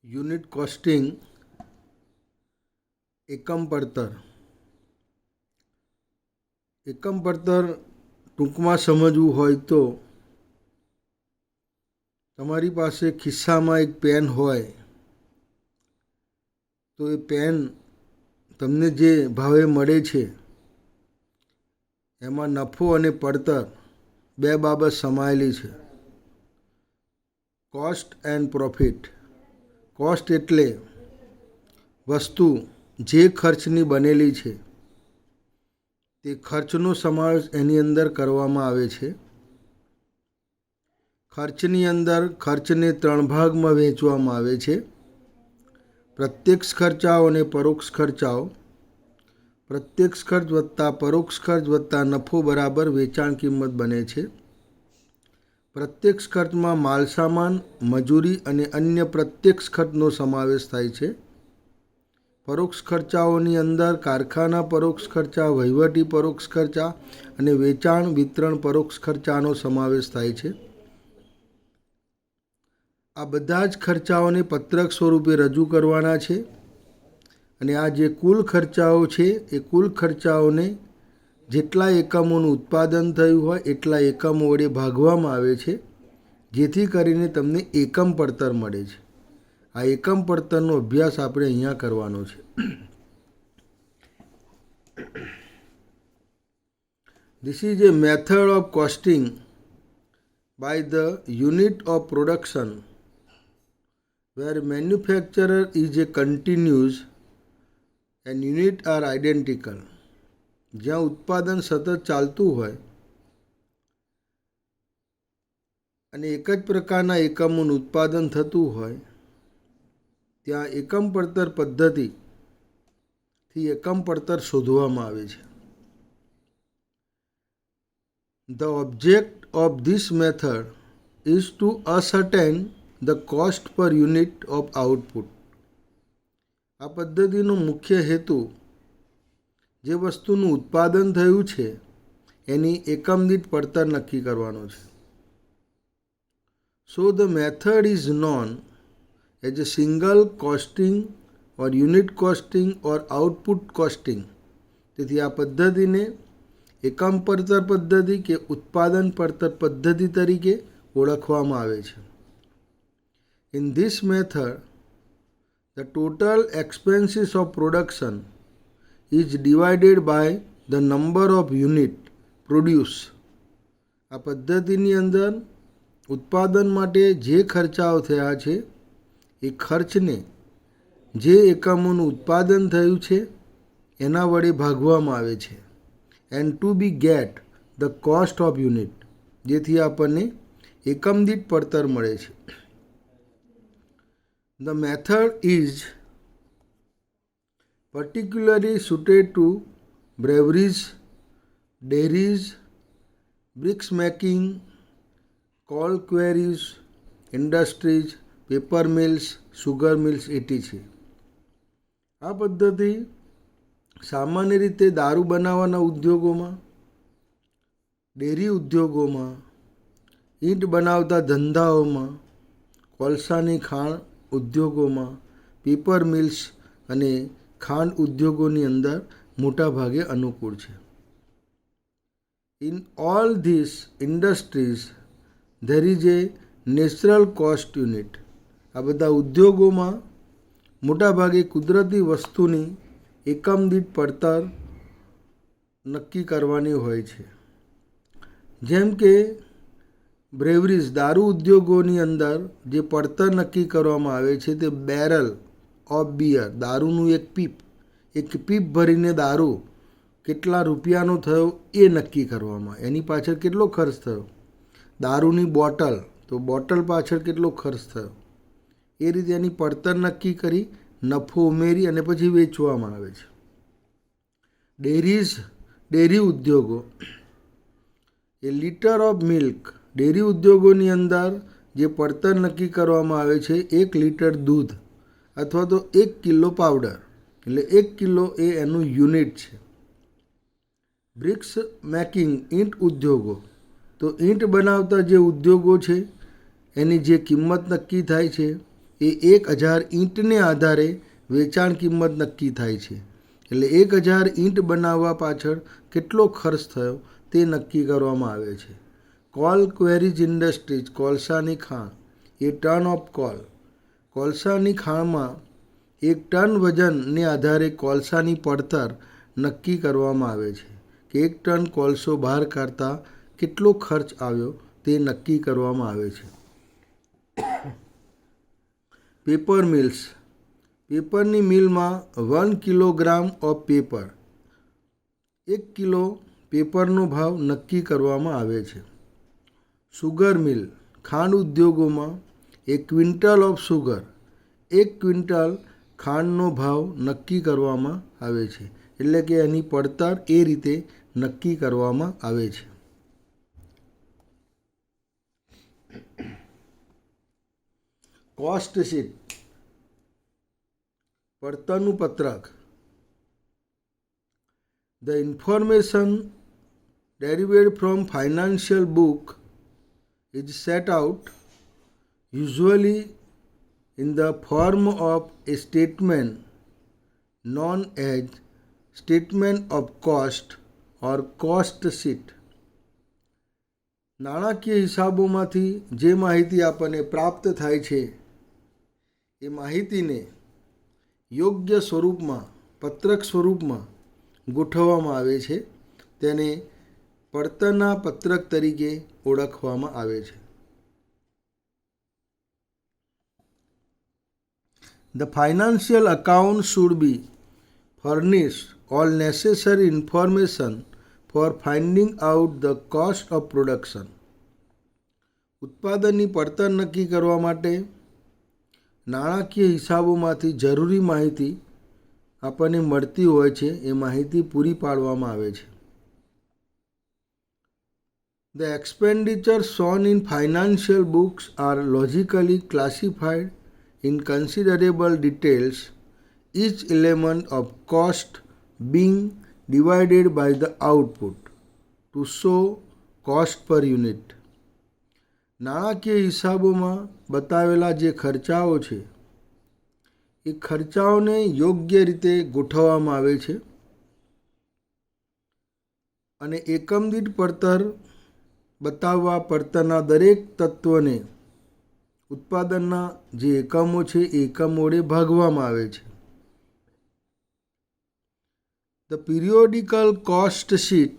Unit costing એકમ પડતર ટૂંકમાં સમજવું હોય તો તમારી પાસે ખિસ્સામાં એક પેન હોય તો એ પેન તમને જે ભાવે મળે છે એમાં નફો અને પડતર બે બાબત સમાયેલી છે. Cost and profit. કોસ્ટ એટલે વસ્તુ જે ખર્ચની બનેલી છે તે ખર્ચનો સમાવેશ એની અંદર કરવામાં આવે છે. ખર્ચની અંદર ખર્ચને 3 ભાગમાં વહેંચવામાં આવે છે: પ્રત્યક્ષ ખર્ચાઓ અને પરોક્ષ ખર્ચાઓ. પ્રત્યક્ષ ખર્ચ વત્તા પરોક્ષ ખર્ચ વત્તા નફો બરાબર વેચાણ કિંમત બને છે. પ્રત્યક્ષ ખર્ચમાં માલસામાન, મજૂરી અને અન્ય પ્રત્યક્ષ ખર્ચનો સમાવેશ થાય છે. પરોક્ષ ખર્ચાઓની અંદર કારખાના પરોક્ષ ખર્ચા, વહીવટી પરોક્ષ ખર્ચા અને વેચાણ વિતરણ પરોક્ષ ખર્ચાનો સમાવેશ થાય છે. આ બધા જ ખર્ચાઓને પત્રક સ્વરૂપે રજૂ કરવાના છે અને આ જે કુલ ખર્ચાઓ છે એ કુલ ખર્ચાઓને જેટલા એકમોનું ઉત્પાદન થયું હોય એટલા એકમો વડે ભાગવામાં આવે છે, જેથી કરીને તમને એકમ પડતર મળે છે. આ એકમ પડતરનો અભ્યાસ આપણે અહીંયા કરવાનો છે. This is a method of costing by the unit of production where manufacturer is a continuous and unit are identical. જ્યાં ઉત્પાદન સતત ચાલતું હોય અને એક જ પ્રકારના એકમોનું ઉત્પાદન થતું હોય ત્યાં એકમ પડતર પદ્ધતિથી એકમ પડતર શોધવામાં આવે છે. The object of this method is to ascertain the cost per unit of output. આ પદ્ધતિનો મુખ્ય હેતુ જે વસ્તુનું ઉત્પાદન થયું છે એની એકમ દીઠ પડતર નક્કી કરવાનો છે. So the method is known as a single costing or unit costing or output costing. તેથી આ પદ્ધતિને એકમ પડતર પદ્ધતિ કે ઉત્પાદન પડતર પદ્ધતિ તરીકે ઓળખવામાં આવે છે. In this method, the total expenses of production is divided by the number of unit produced. આ પદ્ધતિની અંદર ઉત્પાદન માટે જે ખર્ચાઓ થયા છે એ ખર્ચને જે એકમોનું ઉત્પાદન થયું છે એના વડે ભાગવામાં આવે છે. And to be get the cost of unit, જેથી આપણને એકમ દીઠ પડતર મળે છે. The method is particularly suited to breweries, dairies, bricks making, coal quarries, industries, paper mills, sugar mills, etc. આ પદ્ધતિ સામાન્ય રીતે દારૂ બનાવવાના ઉદ્યોગોમાં, ડેરી ઉદ્યોગોમાં, ઈંટ બનાવતા ધંધાઓમાં, કોલસાની ખાણ ઉદ્યોગોમાં, પેપર મિલ્સ અને ખાંડ ઉદ્યોગોની અંદર મોટા ભાગે અનુકૂળ છે. In all this industries there is A natural cost unit. આ બધા ઉદ્યોગોમાં મોટા ભાગે કુદરતી વસ્તુની એકમ દીઠ પડતર નક્કી કરવાની હોય છે. જેમ કે બ્રેવરીઝ દારૂ ઉદ્યોગોની અંદર જે પડતર નક્કી કરવામાં આવે છે તે બેરલ ઓફ બિયર, દારૂનું એક પીપ ભરીને દારૂ કેટલા રૂપિયાનો થયો એ નક્કી કરવામાં, એની પાછળ કેટલો ખર્ચ થયો. દારૂની બોટલ, તો બોટલ પાછળ કેટલો ખર્ચ થયો. એ રીતે એની પડતર નક્કી કરી નફો ઉમેરી અને પછી વેચવામાં આવે છે. ડેરી ઉદ્યોગો, એ લીટર ઓફ મિલ્ક, ડેરી ઉદ્યોગોની અંદર જે પડતર નક્કી કરવામાં આવે છે 1 લીટર દૂધ અથવા તો 1 કિલો પાવડર, એટલે 1 કિલો એ એનું યુનિટ છે. બ્રિક્સ મેકિંગ, ઈંટ ઉદ્યોગો, તો ઈંટ બનાવતા જે ઉદ્યોગો છે એની જે કિંમત નક્કી થાય છે એ 1000 ઈંટને આધારે વેચાણ કિંમત નક્કી થાય છે. એટલે 1000 ઈંટ બનાવવા પાછળ કેટલો ખર્ચ થયો તે નક્કી કરવામાં આવે છે. કોલ ક્વેરીઝ ઇન્ડસ્ટ્રીઝ, કોલસાની ખાણ, એ ટન ઓફ કોલ. કોલસાની ખાણમાં 1 ટન વજનને આધારે કોલસાની પડતર નક્કી કરવામાં આવે છે કે 1 ટન કોલસો બહાર કાઢતા કેટલો ખર્ચ આવ્યો તે નક્કી કરવામાં આવે છે. પેપર મિલ્સ, પેપરની મિલમાં 1 કિલોગ્રામ ઓફ પેપર, 1 કિલો પેપરનો ભાવ નક્કી કરવામાં આવે છે. સુગર મિલ, ખાંડ ઉદ્યોગોમાં 1 ક્વિન્ટલ ઓફ સુગર, 1 ક્વિન્ટલ ખાંડનો ભાવ નક્કી કરવામાં આવે છે. એટલે કે એની પડતર એ રીતે નક્કી કરવામાં આવે છે. કોસ્ટ શીટ, પડતરનું પત્રક. The information derived from financial book is set out usually in the form of a statement known as statement of cost or cost sheet. નાણાકીય હિસાબોમાંથી જે માહિતી આપણને પ્રાપ્ત થાય છે એ માહિતીને યોગ્ય સ્વરૂપમાં, પત્રક સ્વરૂપમાં ગોઠવવામાં આવે છે. તેને પડતરના પત્રક તરીકે ઓળખવામાં આવે છે. The financial account should be furnish all necessary information for finding out the cost of production. ઉત્પાદનની પડતર નક્કી કરવા માટે નાણાકીય હિસાબોમાંથી જરૂરી માહિતી આપણને મળતી હોય છે, એ માહિતી પૂરી પાડવામાં આવે છે. The expenditure shown in financial books are logically classified in considerable details, each element of cost being divided by the output to show cost per unit. નાણાકીય હિસાબોમાં બતાવેલા જે ખર્ચાઓ છે એ ખર્ચાઓને યોગ્ય રીતે ગોઠવવામાં આવે છે અને એકમ દીઠ પડતર બતાવવા પડતરના દરેક તત્વને ઉત્પાદનના જે એકમો છે એ એકમો વડે ભાગવામાં આવે છે. The periodical cost sheet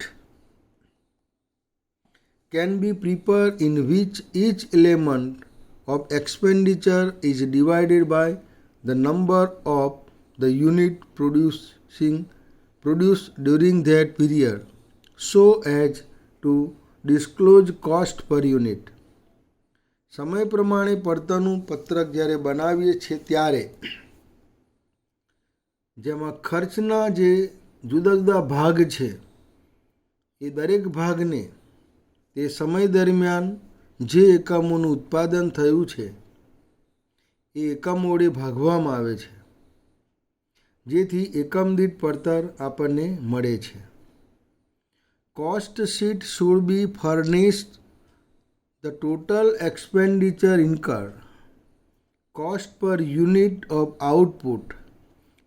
can be prepared in which each element of expenditure is divided by the number of the unit produced during that period so as to disclose cost per unit. સમય પ્રમાણે પડતરનું પત્રક જ્યારે બનાવીએ છીએ ત્યારે જેમાં ખર્ચના જે જુદા જુદા ભાગ છે એ દરેક ભાગને તે સમય દરમિયાન જે એકમોનું ઉત્પાદન થયું છે એ એકમો વડે ભાગવામાં આવે છે, જેથી એકમ દીઠ પડતર આપણને મળે છે. Cost sheet should be furnished the total expenditure incurred, cost per unit of output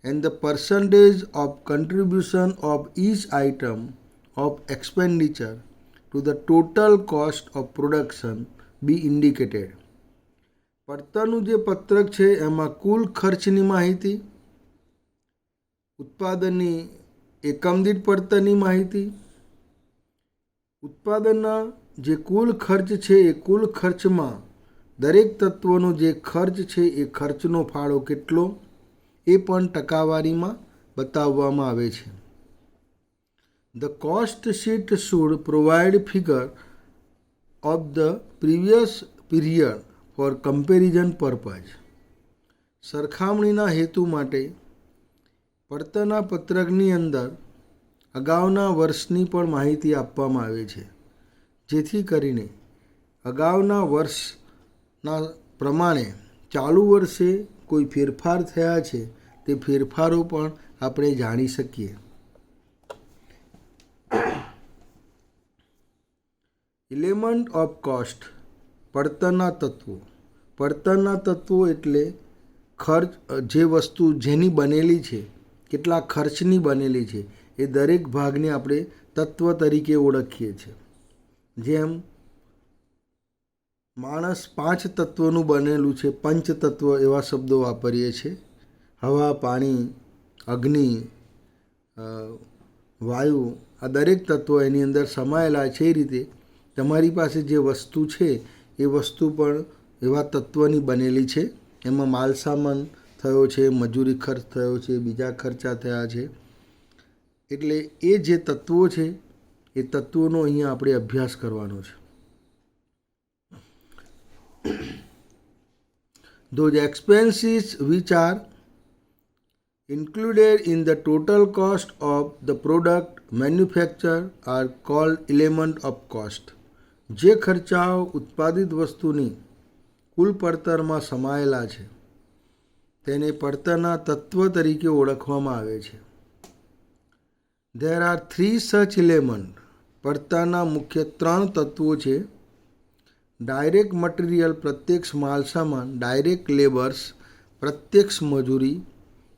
and the percentage of contribution of each item of expenditure to the total cost of production be indicated. પડતરનું જે પત્રક છે એમાં કુલ ખર્ચની માહિતી, ઉત્પાદનની એકમ દીઠ પડતરની માહિતી, ઉત્પાદનના જે કુલ ખર્ચ છે એ કુલ ખર્ચમાં દરેક તત્વનો જે ખર્ચ છે એ ખર્ચનો ફાળો કેટલો એ પણ ટકાવારીમાં બતાવવામાં આવે છે. The cost sheet should provide figure of the previous period for comparison purpose. સરખામણીના હેતુ માટે પડતરના પત્રકની અંદર અગાઉના વર્ષની પણ માહિતી આપવામાં આવે છે, જેથી કરીને અગાઉના વર્ષના પ્રમાણે ચાલુ વર્ષે કોઈ ફેરફાર થયા છે તે ફેરફારો પણ આપણે જાણી શકીએ. એલિમેન્ટ ઓફ કોસ્ટ, પડતરના તત્વો. પડતરના તત્વો એટલે ખર્ચ, જે વસ્તુ જેની બનેલી છે, કેટલા ખર્ચની બનેલી છે, એ દરેક ભાગને આપણે તત્વ તરીકે ઓળખીએ છીએ. જેમ માણસ 5 તત્વોનું બનેલું છે, પંચતત્વ એવા શબ્દો વાપરીએ છીએ. હવા, પાણી, અગ્નિ, વાયુ, આ દરેક તત્વો એની અંદર સમાયેલા છે. એ રીતે તમારી પાસે જે વસ્તુ છે એ વસ્તુ પણ એવા તત્વની બનેલી છે. એમાં માલ સામાન થયો છે, મજૂરી ખર્ચ થયો છે, બીજા ખર્ચા થયા છે. એટલે એ જે તત્વો છે એ તત્વોનો અહીંયા આપણે અભ્યાસ કરવાનો છે. Those expenses which are included in the total cost of the product manufactured are called element of cost. જે ખર્ચાઓ ઉત્પાદિત વસ્તુની કુલ પડતરમાં સમાયેલા છે તેને પડતરના તત્વ તરીકે ઓળખવામાં આવે છે. There are 3 such elements. પડતરના મુખ્ય 3 તત્વો છે. ડાયરેક્ટ મટીરિયલ, પ્રત્યક્ષ માલ સામાન, ડાયરેક્ટ લેબર્સ, પ્રત્યક્ષ મજૂરી,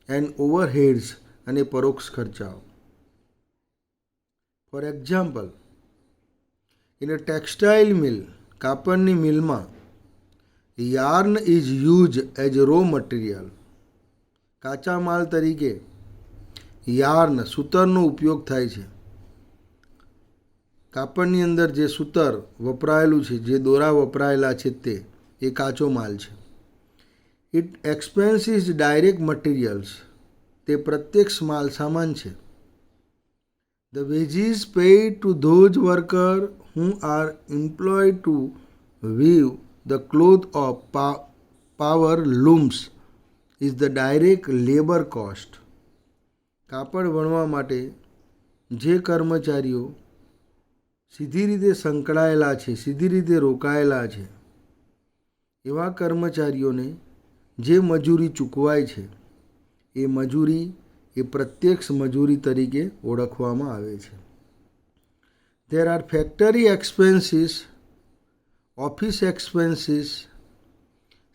એન્ડ ઓવરહેડ્સ અને પરોક્ષ ખર્ચાઓ. For example, in a textile mill, કાપડની મિલમાં, yarn is use as raw material. કાચા માલ તરીકે યાર્ન, સૂતરનો ઉપયોગ થાય છે. કાપડની અંદર જે સૂતર વપરાયેલું છે, જે દોરા વપરાયેલા છે તે એ કાચો માલ છે. It expense is direct materials, તે પ્રત્યક્ષ માલ સામાન છે. The wages paid to those worker who are employed to weave the cloth of power looms is the direct labour cost. કાપડ વણવા માટે જે કર્મચારીઓ સીધી રીતે સંકળાયેલા છે, સીધી રીતે રોકાયેલા છે, એવા કર્મચારીઓને જે મજૂરી ચૂકવાય છે એ મજૂરી એ પ્રત્યક્ષ મજૂરી તરીકે ઓળખવામાં આવે છે. There are factory expenses, office expenses,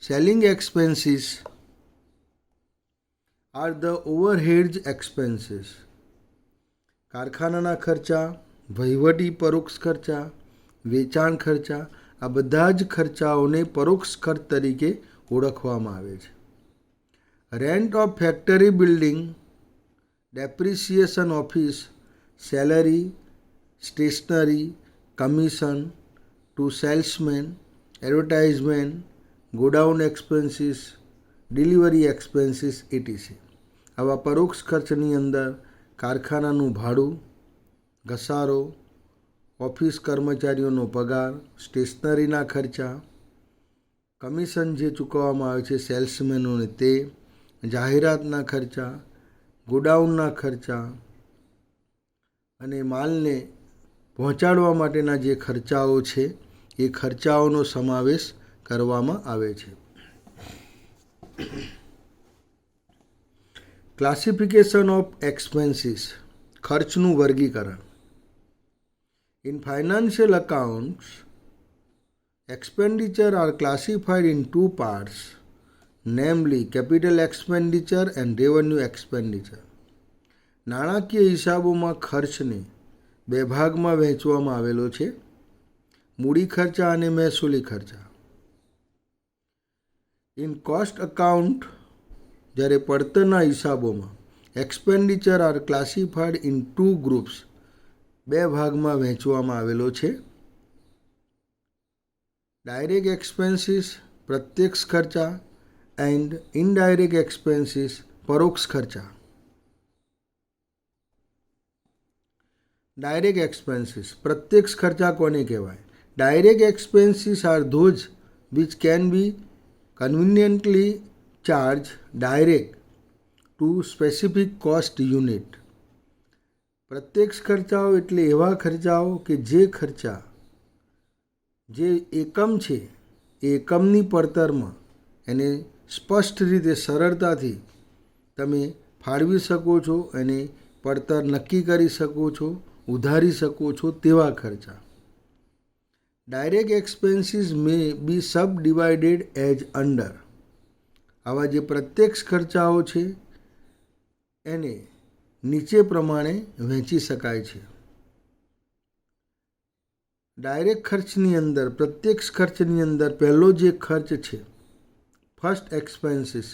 selling expenses are the overhead expenses. કારખાનાના ખર્ચા, વહીવટી પરોક્ષ ખર્ચા, વેચાણ ખર્ચા, આ બધા જ ખર્ચાઓને પરોક્ષ ખર્ચ તરીકે ઓળખવામાં આવે છે. Rent of factory building, depreciation office, salary, stationery, commission to salesman, advertisement, godown expenses, delivery expenses etc. આવા પરોક્ષ ખર્ચની અંદર કારખાનાનું ભાડું, ઘસારો, ઓફિસ કર્મચારીઓનો પગાર, સ્ટેશનરીના ખર્ચા, કમિશન જે ચૂકવવામાં આવે છે સેલ્સમેનોને તે, જાહેરાતના ખર્ચા, ગોડાઉનના ખર્ચા અને માલને પહોંચાડવા માટેના જે ખર્ચાઓ છે એ ખર્ચાઓનો સમાવેશ કરવામાં આવે છે. ક્લાસિફિકેશન ઓફ એક્સપેન્સીસ, ખર્ચનું વર્ગીકરણ. In financial accounts, expenditure are classified in 2 parts, namely capital expenditure and revenue expenditure. નાણાકીય હિસાબોમાં ખર્ચને 2 ભાગમાં વહેંચવામાં આવેલો છે, મૂડી ખર્ચા અને મહેસૂલી ખર્ચા. ઇન કોસ્ટ અકાઉન્ટ, જ્યારે પડતરના હિસાબોમાં expenditure are classified in 2 groups, 2 ભાગમાં વહેંચવામાં આવેલો છે. ડાયરેક્ટ એક્સપેન્સીસ, પ્રત્યક્ષ ખર્ચા, એન્ડ ઇનડાયરેક્ટ એક્સપેન્સીસ, પરોક્ષ ખર્ચા. ડાયરેક્ટ એક્સપેન્સીસ, પ્રત્યક્ષ ખર્ચા કોને કહેવાય? Direct expenses are those which can be conveniently charge direct to specific cost unit. પ્રત્યક્ષ ખર્ચાઓ એટલે એવા ખર્ચાઓ કે જે ખર્ચા જે એકમ છે એ એકમની પડતરમાં એને સ્પષ્ટ રીતે સરળતાથી તમે ફાળવી શકો છો અને પડતર નક્કી કરી શકો છો, ઉધારી શકો છો તેવા ખર્ચા. ડાયરેક્ટ એક્સપેન્સીસ મે બી સબ ડિવાઇડેડ એઝ અંડર. આવા જે પ્રત્યક્ષ ખર્ચાઓ છે એને નીચે પ્રમાણે વહેંચી શકાય છે. ડાયરેક્ટ ખર્ચની અંદર, પ્રત્યક્ષ ખર્ચની અંદર પહેલો જે ખર્ચ છે, ફર્સ્ટ એક્સપેન્સીસ,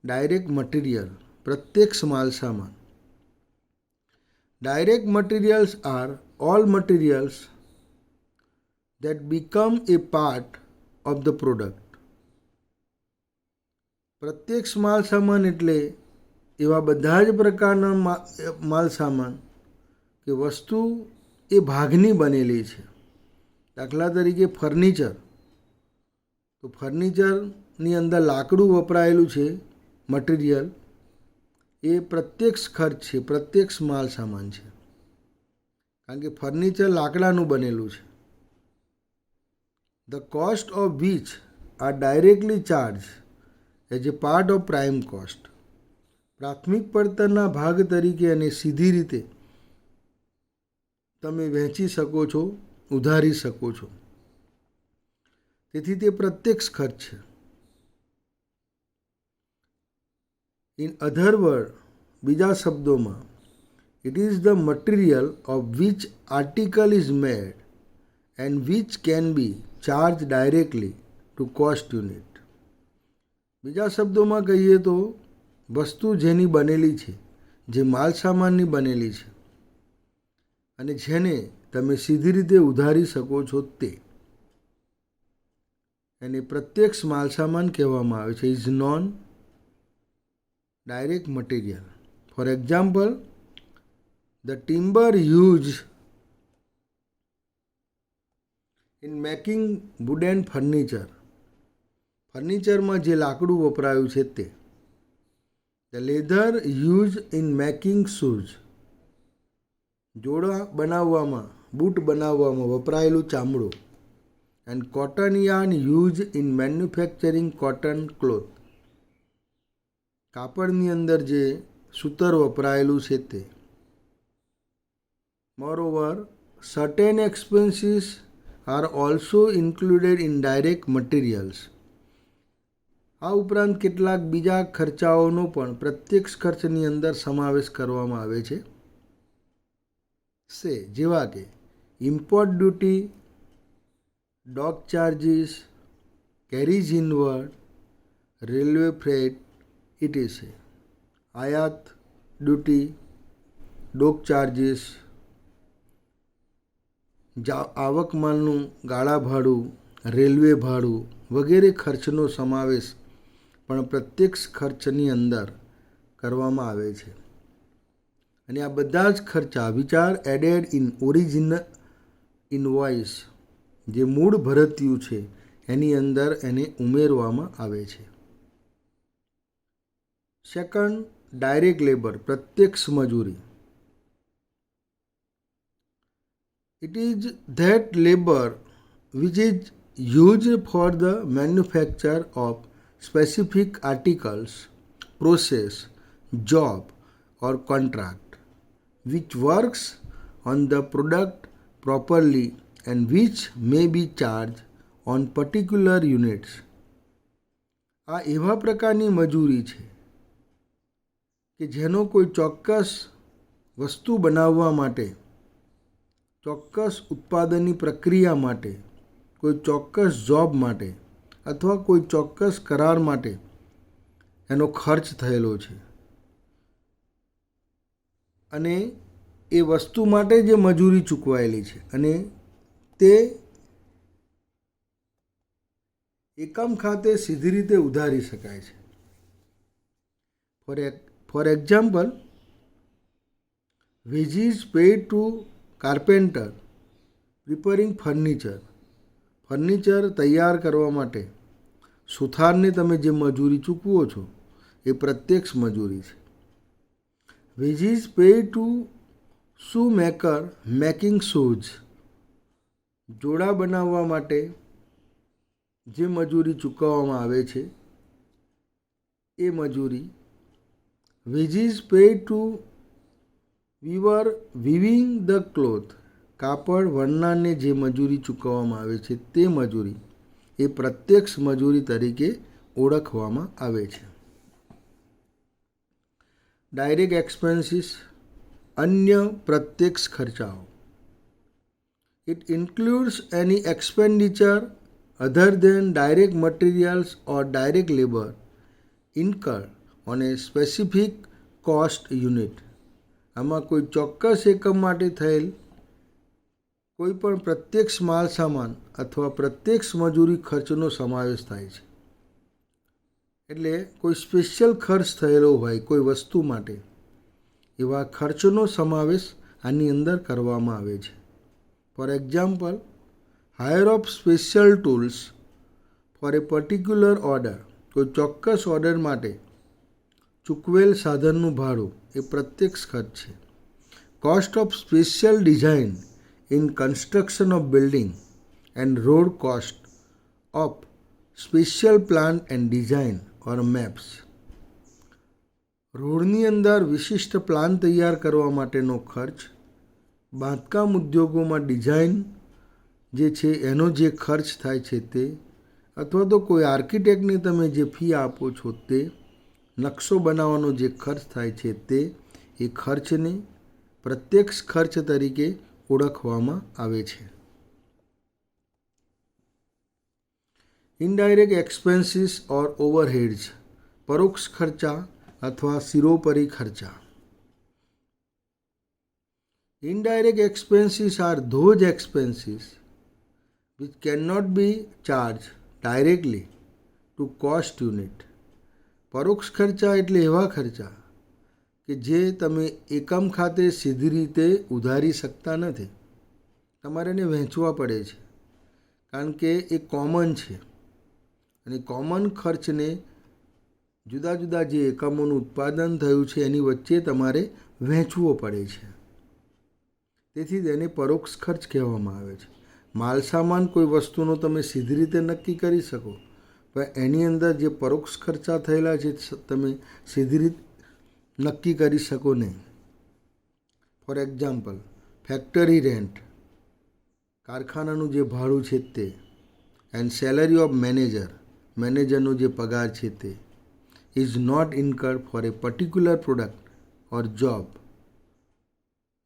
ડાયરેક્ટ મટીરિયલ, પ્રત્યક્ષ માલસામાન. Direct materials are all materials that become a part of the product. પ્રત્યક્ષ માલસામાન એટલે એવા બધા જ પ્રકારના માલસામાન કે વસ્તુ એ ભાગની બનેલી છે. દાખલા તરીકે ફર્નિચર, તો ફર્નિચરની અંદર લાકડું વપરાયેલું છે, મટીરિયલ, એ પ્રત્યક્ષ ખર્ચ છે, પ્રત્યક્ષ માલસામાન છે, કારણ કે ફર્નિચર લાકડાનું બનેલું છે. The cost of which are directly charged as a part of prime cost. પ્રાથમિક પડતરના ભાગ તરીકે અને સીધી રીતે તમે વહેંચી શકો છો, ઉધારી શકો છો. તેથી તે પ્રત્યક્ષ ખર્ચ છે. ઇન અધર વર્ડ, બીજા શબ્દોમાં, it is the material of which article is made and which can be charged directly to cost unit. બીજા શબ્દોમાં કહીએ તો વસ્તુ જેની બનેલી છે, જે માલસામાનની બનેલી છે અને જેને તમે સીધી રીતે ઉધારી શકો છો, તે એને પ્રત્યક્ષ માલસામાન કહેવામાં આવે છે. Is non direct material. For example, the timber use in making wooden furniture. ફર્નિચરમાં જે લાકડું વપરાયું છે તે. The leather use in making shoes. જોડા બનાવવામાં, બૂટ બનાવવામાં વપરાયેલું ચામડું. And cotton yarn use in manufacturing cotton cloth. કાપડની અંદર જે સૂતર વપરાયેલું છે તે. Moreover, certain expenses are also included in direct materials. આ ઉપરાંત કેટલાક બીજા ખર્ચાઓનો પણ પ્રત્યક્ષ ખર્ચની અંદર સમાવેશ કરવામાં આવે છે. જેવા કે import duty, dock charges, carriage inward, railway freight, etc. આયાત ડ્યુટી, ડોક ચાર્જીસ, આવક માલનું ગાળા ભાડું, રેલવે ભાડું વગેરે ખર્ચનો સમાવેશ પણ પ્રત્યક્ષ ખર્ચની અંદર કરવામાં આવે છે. અને આ બધા જ ખર્ચા which are added in original invoice, જે મૂળ ભરતિયું છે એની અંદર એને ઉમેરવામાં આવે છે. સેકન્ડ, ડાયરેક્ટ લેબર, પ્રત્યક્ષ મજૂરી. It is that labor which is used for the manufacture of specific articles, process, job or contract, which works on the product properly and which may be charged on particular units. આ એવા પ્રકારની મજૂરી છે કે જેનો કોઈ ચોક્કસ વસ્તુ બનાવવા માટે, ચોક્કસ ઉત્પાદનની પ્રક્રિયા માટે, કોઈ ચોક્કસ જોબ માટે અથવા કોઈ ચોક્કસ કરાર માટે એનો ખર્ચ થયેલો છે. અને એ વસ્તુ માટે જે મજૂરી ચૂકવાયેલી છે અને તે એકમ ખાતે સીધી રીતે ઉધારી શકાય છે. For example, wages paid to carpenter preparing furniture. Furniture તૈયાર કરવા માટે સુથારને તમે જે મજૂરી ચૂકવો છો એ પ્રત્યક્ષ મજૂરી છે. વેજીસ પેડ ટુ શૂ મેકર મેકિંગ શૂઝ. જોડા બનાવવા માટે જે મજૂરી ચૂકવવામાં આવે છે એ મજૂરી. Wages paid to weaver weaving the cloth. કાપડ વણનારને જે મજૂરી ચૂકવવામાં આવે છે તે મજૂરી એ પ્રત્યક્ષ મજૂરી તરીકે ઓળખવામાં આવે છે. ડાયરેક્ટ એક્સપેન્સીસ અન્ય પ્રત્યક્ષ ખર્ચાઓ. It includes any expenditure other than direct materials or direct labor incurred on a specific cost unit. આમાં કોઈ ચોક્કસ એકમ માટે થયેલ કોઈ પણ પ્રત્યક્ષ માલ સામાન અથવા પ્રત્યક્ષ મજૂરી ખર્ચનો સમાવેશ થાય છે. એટલે કોઈ સ્પેશિયલ ખર્ચ થયેલો હોય કોઈ વસ્તુ માટે એવા ખર્ચનો સમાવેશ આની અંદર કરવામાં આવે છે. For example, hire of special tools for a particular order. કોઈ ચોક્કસ ઓર્ડર માટે ચૂકવેલ સાધનનું ભાડું એ પ્રત્યક્ષ ખર્ચ છે. Cost of special design in construction of building and road cost of special plan and design or maps. રોડની અંદર વિશિષ્ટ પ્લાન તૈયાર કરવા માટેનો ખર્ચ, બાંધકામ ઉદ્યોગોમાં ડિઝાઇન જે છે એનો જે ખર્ચ થાય છે તે, અથવા તો કોઈ આર્કિટેક્ટને તમે જે ફી આપો છો તે, નકશો બનાવવાનો જે ખર્ચ થાય છે તે, એ ખર્ચને પ્રત્યક્ષ ખર્ચ તરીકે ઓળખવામાં આવે છે. ઇનડાયરેક્ટ એક્સપેન્સીસ ઓર ઓવરહેડ્સ પરોક્ષ ખર્ચા અથવા શિરોપરી ખર્ચા. Indirect expenses are those expenses which cannot be charged directly to cost unit. પરોક્ષ ખર્ચા એટલે એવા ખર્ચા કે જે તમે એકમ ખાતે સીધી રીતે ઉધારી શકતા નથી, તમારે એને વહેંચવા પડે છે, કારણ કે એ કોમન છે અને કોમન ખર્ચને જુદા જુદા જે એકમોનું ઉત્પાદન થયું છે એની વચ્ચે તમારે વહેંચવો પડે છે. તેથી તેને પરોક્ષ ખર્ચ કહેવામાં આવે છે. માલસામાન કોઈ વસ્તુનો તમે સીધી રીતે નક્કી કરી શકો, પણ એની અંદર જે પરોક્ષ ખર્ચા થયેલા છે તમે સીધી રીતે નક્કી કરી શકો નહીં. ફોર એક્ઝામ્પલ, ફેક્ટરી રેન્ટ, કારખાનાનું જે ભાડું છે તે, એન્ડ સેલરી ઓફ મેનેજર, મેનેજરનો જે પગાર છે તે, is not incurred for a particular product or job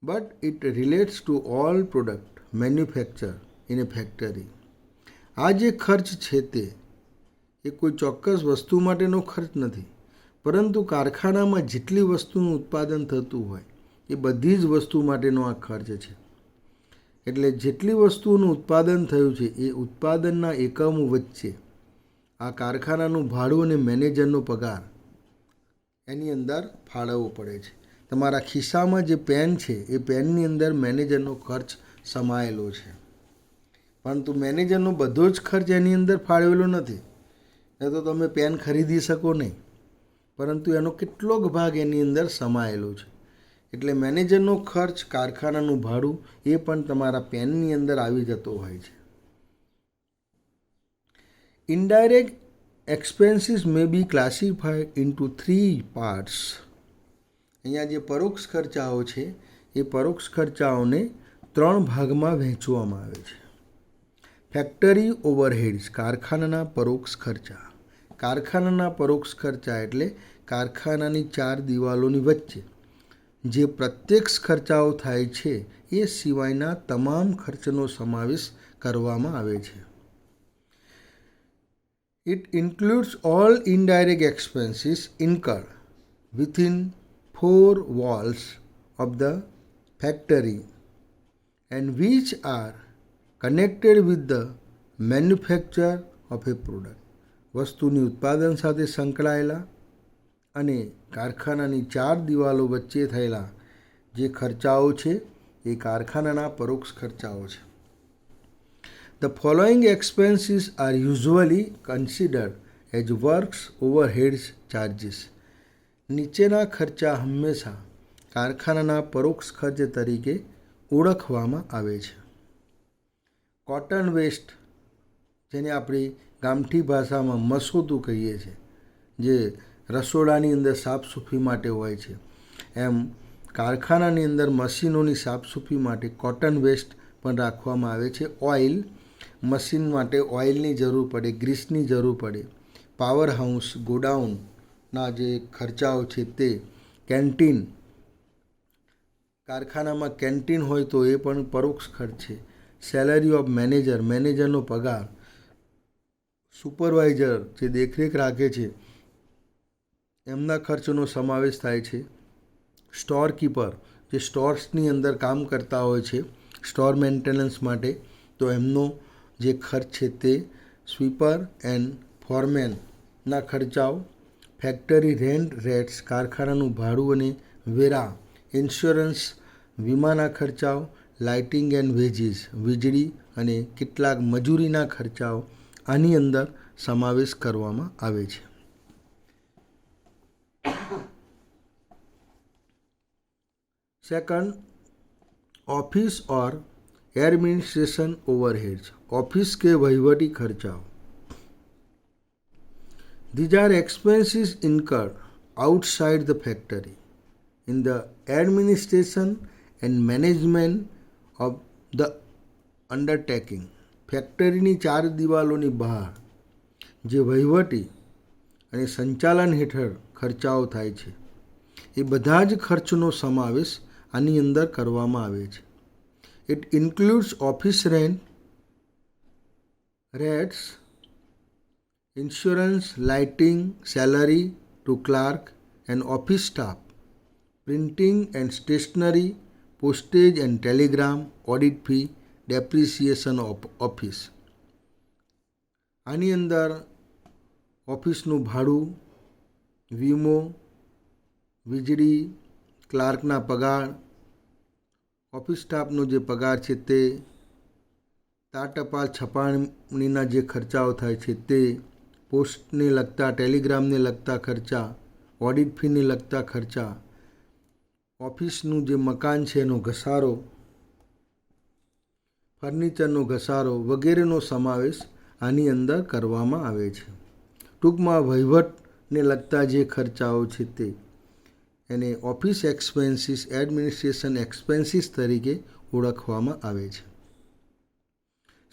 but it relates to all product manufactured in a factory. આ જે ખર્ચ છે તે એ કોઈ ચોક્કસ વસ્તુ માટેનો ખર્ચ નથી, પરંતુ કારખાનામાં જેટલી વસ્તુનું ઉત્પાદન થતું હોય એ બધી જ વસ્તુ માટેનો આ ખર્ચ છે. એટલે જેટલી વસ્તુનું ઉત્પાદન થયું છે એ ઉત્પાદનના એકમો વચ્ચે આ કારખાનાનું ભાડું અને મેનેજરનો પગાર એની અંદર ફાળવવો પડે છે. તમારા ખિસ્સામાં જે પેન છે એ પેનની અંદર મેનેજરનો ખર્ચ સમાયેલો છે, પરંતુ મેનેજરનો બધો જ ખર્ચ એની અંદર ફાળવેલો નથી. એ તો તમે પેન ખરીદી શકો નહીં, પરંતુ એનો કેટલોક ભાગ એની અંદર સમાયેલો છે. એટલે મેનેજરનો ખર્ચ, કારખાનાનું ભાડું એ પણ તમારા પેનની અંદર આવી જતો હોય છે. ઇનડાયરેક્ટ એક્સપેન્સીસ મે બી ક્લાસિફાઈડ ઇન્ટુ 3 પાર્ટ્સ. અહીંયા જે પરોક્ષ ખર્ચાઓ છે એ પરોક્ષ ખર્ચાઓને 3 ભાગમાં વહેંચવામાં આવે છે. ફેક્ટરી ઓવરહેડ્સ, કારખાનાના પરોક્ષ ખર્ચા. કારખાનાના પરોક્ષ ખર્ચા એટલે કારખાનાની 4 દિવાલોની વચ્ચે જે પ્રત્યક્ષ ખર્ચાઓ થાય છે એ સિવાયના તમામ ખર્ચનો સમાવેશ કરવામાં આવે છે. It includes all indirect expenses incurred within 4 walls of the factory and which are connected with the manufacture of a product. વસ્તુની ઉત્પાદન સાથે સંકળાયેલા અને કારખાનાની 4 દિવાલો વચ્ચે થયેલા જે ખર્ચાઓ છે એ કારખાનાના પરોક્ષ ખર્ચાઓ છે. The following expenses are usually considered as works overheads charges. નીચેના ખર્ચા હંમેશા કારખાનાના પરોક્ષ ખર્ચ તરીકે ઓળખવામાં આવે છે. કોટન વેસ્ટ, જેને આપણી ગામઠી ભાષામાં મસોતું કહીએ છીએ, જે રસોડાની અંદર સાફસૂફી માટે હોય છે, એમ કારખાનાની અંદર મશીનોની સાફસૂફી માટે કોટન વેસ્ટ પણ રાખવામાં આવે છે. ઓઇલ, મશીન માટે ઓઇલની જરૂર પડે, ગ્રીસની જરૂર પડે. પાવર હાઉસ, ગોડાઉનના જે ખર્ચાઓ છે તે. કેન્ટીન, કારખાનામાં કેન્ટીન હોય તો એ પણ પરોક્ષ ખર્ચ છે. સેલરી ઓફ મેનેજર, મેનેજરનો પગાર. સુપરવાઇઝર જે દેખરેખ રાખે છે એમના ખર્ચનો સમાવેશ થાય છે. સ્ટોર કીપર, જે સ્ટોર્સની અંદર કામ કરતા હોય છે સ્ટોર મેન્ટેનન્સ માટે, તો એમનો જે ખર્ચ છે તે. સ્વીપર એન્ડ ફોરમેનના ખર્ચાઓ. ફેક્ટરી રેન્ટ રેટ્સ, કારખાનાનું ભાડું અને વેરા. ઇન્સ્યોરન્સ, વીમાના ખર્ચાઓ. લાઇટિંગ એન્ડ વેજીસ, વીજળી અને કેટલાક મજૂરીના ખર્ચાઓ આની અંદર સમાવેશ કરવામાં આવે છે. સેકન્ડ, ઓફિસ ઓર એડમિનિસ્ટ્રેશન ઓવરહેડ્સ, ઓફિસ કે વહીવટી ખર્ચાઓ. These are expenses incurred outside the factory in the administration and management of the undertaking. ફેક્ટરીની ચાર દિવાલોની બહાર જે વહીવટી અને સંચાલન હેઠળ ખર્ચાઓ થાય છે એ બધા જ ખર્ચનો સમાવેશ આની અંદર કરવામાં આવે છે. It includes office rent, rates, insurance, lighting, salary to clerk and office staff, printing and stationery, postage and telegram, audit fee, depreciation of office. આની અંદર ઓફિસનું ભાડું, વીમો, વીજળી, ક્લાર્કના પગાર, ઓફિસ સ્ટાફનો જે પગાર છે તે, તાર ટપાલ છપાણીના જે ખર્ચાઓ થાય છે તે, પોસ્ટને લગતા, ટેલિગ્રામને લગતા ખર્ચા, ઓડિટ ફીને લગતા ખર્ચા, ઓફિસનું જે મકાન છે એનો ઘસારો, ફર્નિચરનો ઘસારો વગેરેનો સમાવેશ આની અંદર કરવામાં આવે છે. ટૂંકમાં વહીવટને લગતા જે ખર્ચાઓ છે તે એને ઓફિસ એક્સપેન્સીસ, એડમિનિસ્ટ્રેશન એક્સપેન્સીસ તરીકે ઓળખવામાં આવે છે.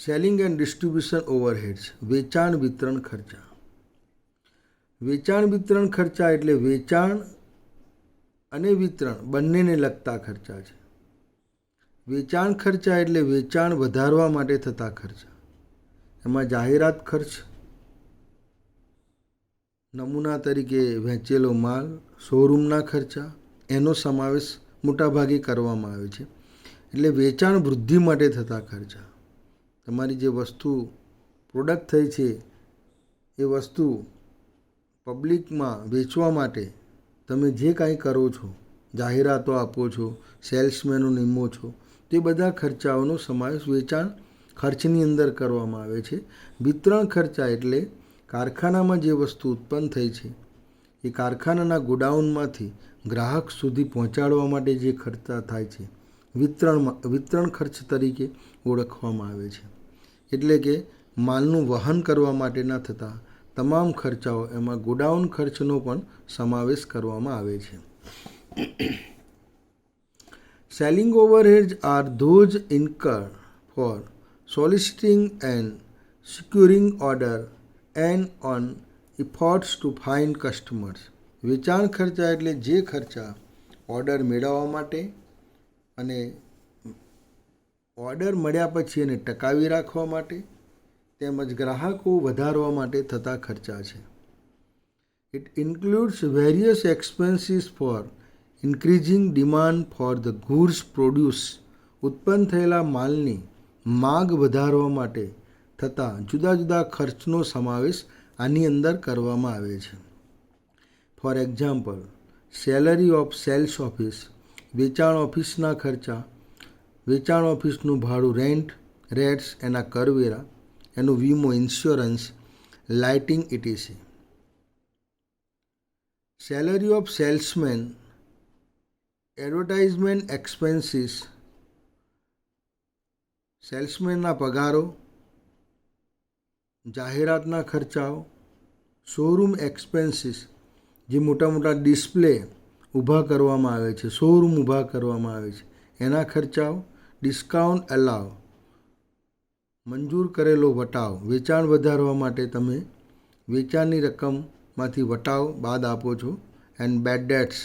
સેલિંગ એન્ડ ડિસ્ટ્રીબ્યુશન ઓવરહેડ્સ, વેચાણ વિતરણ ખર્ચા. વેચાણ વિતરણ ખર્ચા એટલે વેચાણ અને વિતરણ બંનેને લગતા ખર્ચા છે. વેચાણ ખર્ચા એટલે વેચાણ વધારવા માટે થતા ખર્ચા. એમાં જાહેરાત ખર્ચ, નમૂના તરીકે વેચેલો માલ, શોરૂમના ખર્ચા, એનો સમાવેશ મોટાભાગે કરવામાં આવે છે. એટલે વેચાણ વૃદ્ધિ માટે થતા ખર્ચા. તમારી જે વસ્તુ પ્રોડક્ટ થઈ છે એ વસ્તુ પબ્લિકમાં વેચવા માટે તમે જે કાંઈ કરો છો, જાહેરાતો આપો છો, સેલ્સમેનો નિમો છો, તે બધા ખર્ચાઓનો સમાવેશ વેચાણ ખર્ચની અંદર કરવામાં આવે છે. વિતરણ ખર્ચા એટલે કારખાનામાં જે વસ્તુ ઉત્પન્ન થઈ છે એ કારખાનાના ગોડાઉનમાંથી ગ્રાહક સુધી પહોંચાડવા માટે જે ખર્ચા થાય છે વિતરણ ખર્ચ તરીકે ઓળખવામાં આવે છે. એટલે કે માલનું વહન કરવા માટેના થતા તમામ ખર્ચાઓ, એમાં ગોડાઉન ખર્ચનો પણ સમાવેશ કરવામાં આવે છે. Selling overheads are those incurred for soliciting and securing order and on efforts to find customers. વેચાણ ખર્ચા એટલે જે ખર્ચા ઓર્ડર મેળવવા માટે અને ઓર્ડર મળ્યા પછી એને ટકાવી રાખવા માટે તેમજ ગ્રાહકો વધારવા માટે થતા ખર્ચા છે. It includes various expenses for increasing demand for the goods produce. ઉત્પન્ન થયેલા માલની માગ વધારવા માટે થતા જુદા જુદા ખર્ચનો સમાવેશ આની અંદર કરવામાં આવે છે. For example, salary of sales office, વેચાણ ઓફિસના ખર્ચા, વેચાણ ઓફિસનું ભાડું, રેન્ટ, રેટ્સ, એના કરવેરા, એનો વીમો, insurance, lighting etc. Salary of salesman, advertisement expenses, સેલ્સમેનના પગારો, જાહેરાતના ખર્ચાઓ, શોરૂમ એક્સપેન્સીસ, જે મોટા મોટા ડિસ્પ્લે ઊભા કરવામાં આવે છે, શોરૂમ ઊભા કરવામાં આવે છે, એના ખર્ચાઓ, ડિસ્કાઉન્ટ અલાવ, મંજૂર કરેલો વટાવ, વેચાણ વધારવા માટે તમે વેચાણની રકમમાંથી વટાવ બાદ આપો છો. એન્ડ બેડ ડેટ્સ,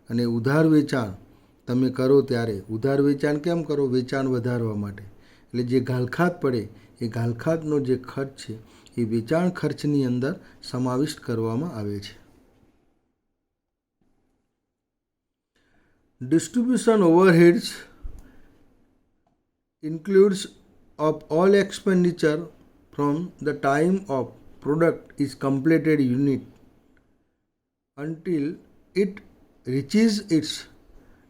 અને ઉધાર વેચાણ તમે કરો ત્યારે, ઉધાર વેચાણ કેમ કરો? વેચાણ વધારવા માટે. એટલે જે ઘાલખાત પડે એ ઘાલખાતનો જે ખર્ચ છે એ વેચાણ ખર્ચની અંદર સમાવિષ્ટ કરવામાં આવે છે. Distribution overheads includes of all expenditure from the time of product is completed unit until it reaches its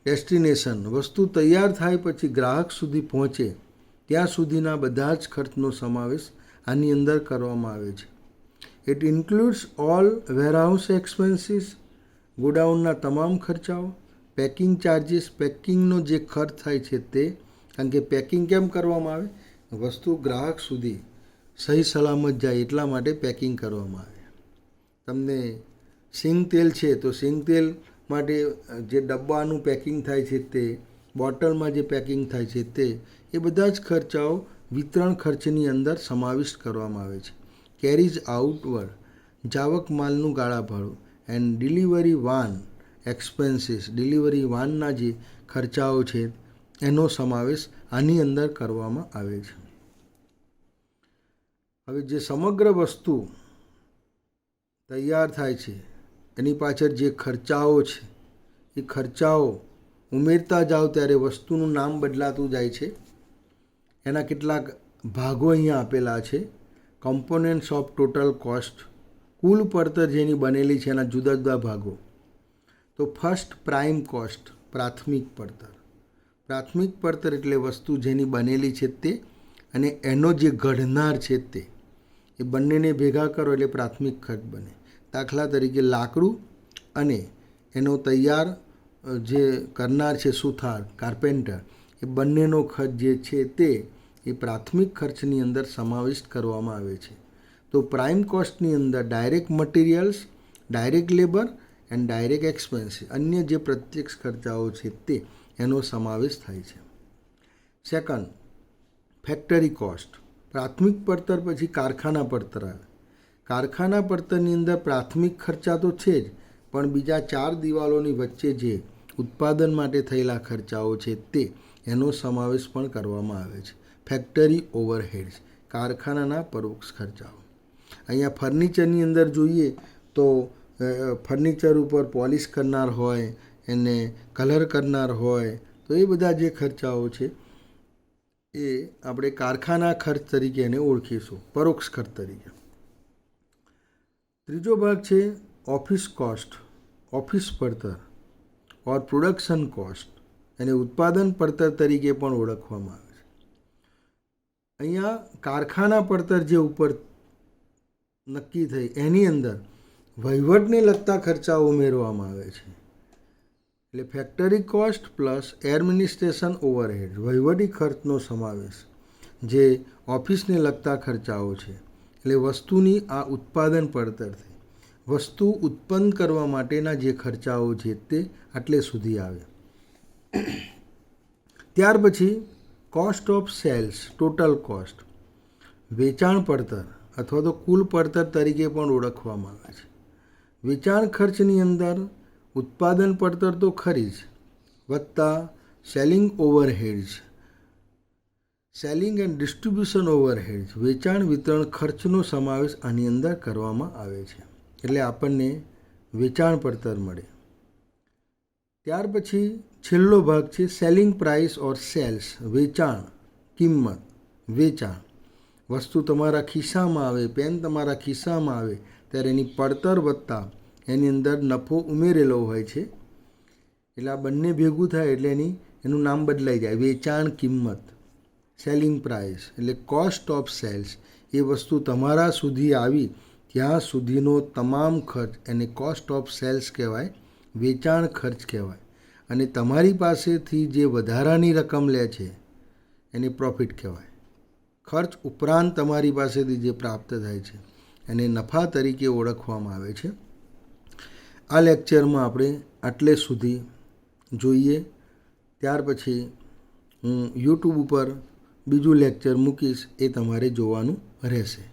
destination. વસ્તુ તૈયાર થાય પછી ગ્રાહક સુધી પહોંચે ત્યાં સુધીના બધા જ ખર્ચનો સમાવેશ આની અંદર કરવામાં આવે છે. It includes all warehouse expenses, ગોડાઉનના તમામ ખર્ચાઓ, પેકિંગ ચાર્જીસ, પેકિંગનો જે ખર્ચ થાય છે તે, કારણ કે પેકિંગ કેમ કરવામાં આવે? વસ્તુ ગ્રાહક સુધી સહી સલામત જાય એટલા માટે પેકિંગ કરવામાં આવે. તમને સિંગ તેલ છે તો સિંગ તેલ માટે જે ડબ્બાનું પેકિંગ થાય છે તે, બોટલમાં જે પેકિંગ થાય છે તે, એ બધા જ ખર્ચાઓ વિતરણ ખર્ચની અંદર સમાવિષ્ટ કરવામાં આવે છે. કેરીઝ આઉટવર્ડ, જાવક માલનું ગાળા ભાડું. And delivery van expenses, delivery વાનના જે ખર્ચાઓ છે એનો સમાવેશ આની અંદર કરવામાં આવે છે. હવે જે સમગ્ર વસ્તુ તૈયાર થાય છે એની પાછળ જે ખર્ચાઓ છે એ ખર્ચાઓ ઉમેરતા જાઓ ત્યારે વસ્તુનું નામ બદલાતું જાય છે. એના કેટલાક ભાગો અહીંયા આપેલા છે. કમ્પોનન્ટ્સ ઓફ ટોટલ કોસ્ટ, કુલ પડતર જેની બનેલી છે એના જુદા જુદા ભાગો. તો ફર્સ્ટ પ્રાઇમ કોસ્ટ, પ્રાથમિક પડતર. પ્રાથમિક પડતર એટલે વસ્તુ જેની બનેલી છે તે અને એનો જે ઘડનાર છે તે, એ બંનેને ભેગા કરો એટલે પ્રાથમિક ખર્ચ બને. દાખલા તરીકે લાકડું અને એનો તૈયાર જે કરનાર છે સુથાર, કાર્પેન્ટર, એ બંનેનો ખર્ચ જે છે તે એ પ્રાથમિક ખર્ચની અંદર સમાવિષ્ટ કરવામાં આવે છે. તો પ્રાઇમ કોસ્ટની અંદર direct materials, direct labour and direct expenses, અન્ય જે પ્રત્યક્ષ ખર્ચાઓ છે તે એનો સમાવેશ થાય છે. Second, factory cost. પ્રાથમિક પડતર પછી કારખાના પડતર આવે. કારખાના પડતરની અંદર પ્રાથમિક ખર્ચા તો છે જ, પણ બીજા 4 દિવાલોની વચ્ચે જે ઉત્પાદન માટે થયેલા ખર્ચાઓ છે તે એનો સમાવેશ પણ કરવામાં આવે છે. ફેક્ટરી ઓવરહેડ્સ, કારખાનાના પરોક્ષ ખર્ચાઓ. અહીંયા ફર્નિચરની અંદર જોઈએ તો ફર્નિચર ઉપર પોલિશ કરનાર હોય, એને કલર કરનાર હોય, તો એ બધા જે ખર્ચાઓ છે એ આપણે કારખાના ખર્ચ તરીકે એને ઓળખીશું, પરોક્ષ ખર્ચ તરીકે. ત્રીજો ભાગ છે ઓફિસ કોસ્ટ, ઓફિસ પડતર ઓર પ્રોડક્શન કોસ્ટ, એને ઉત્પાદન પડતર તરીકે પણ ઓળખવામાં આવે છે. અહીંયા કારખાના પડતર જે ઉપર નક્કી થઈ એની અંદર વહીવટને લગતા ખર્ચાઓ ઉમેરવામાં આવે છે. એટલે factory cost plus administration overhead, વહીવટી ખર્ચનો સમાવેશ, જે ઓફિસને લગતા ખર્ચાઓ છે. એટલે વસ્તુની આ ઉત્પાદન પડતર થઈ, વસ્તુ ઉત્પન્ન કરવા માટેના જે ખર્ચાઓ છે તે આટલે સુધી આવે. ત્યાર પછી cost of sales, total cost, વેચાણ પડતર અથવા તો કુલ પડતર તરીકે પણ ઓળખવામાં આવે છે. વેચાણ ખર્ચની અંદર ઉત્પાદન પડતર તો ખરી જ, વત્તા selling overheads, selling and distribution overheads, વેચાણ વિતરણ ખર્ચનો સમાવેશ આની અંદર કરવામાં આવે છે. એટલે આપણને વેચાણ પડતર મળે. ત્યાર પછી છેલ્લો ભાગ છે સેલિંગ પ્રાઇસ ઓર સેલ્સ, વેચાણ કિંમત, વેચાણ. વસ્તુ તમારા ખિસ્સામાં આવે, પેન તમારા ખિસ્સામાં આવે ત્યારે એની પડતર વત્તા એની અંદર નફો ઉમેરેલો હોય છે. એટલે આ બંને ભેગું થાય એટલે એનું નામ બદલાઈ જાય, વેચાણ કિંમત. સેલિંગ પ્રાઇસ એટલે કોસ્ટ ઓફ સેલ્સ, એ વસ્તુ તમારા સુધી આવી ત્યાં સુધીનો તમામ ખર્ચ એને કોસ્ટ ઓફ સેલ્સ કહેવાય, વેચાણ ખર્ચ કહેવાય. અને તમારી પાસેથી જે વધારાની રકમ લે છે એને પ્રોફિટ કહેવાય. ખર્ચ ઉપરાંત તમારી પાસેથી જે પ્રાપ્ત થાય છે એને નફા તરીકે ઓળખવામાં આવે છે. આ લેક્ચરમાં આપણે આટલે સુધી જોઈએ. ત્યાર પછી હું યુટ્યુબ ઉપર બીજું લેક્ચર મૂકીશ, એ તમારે જોવાનું રહેશે.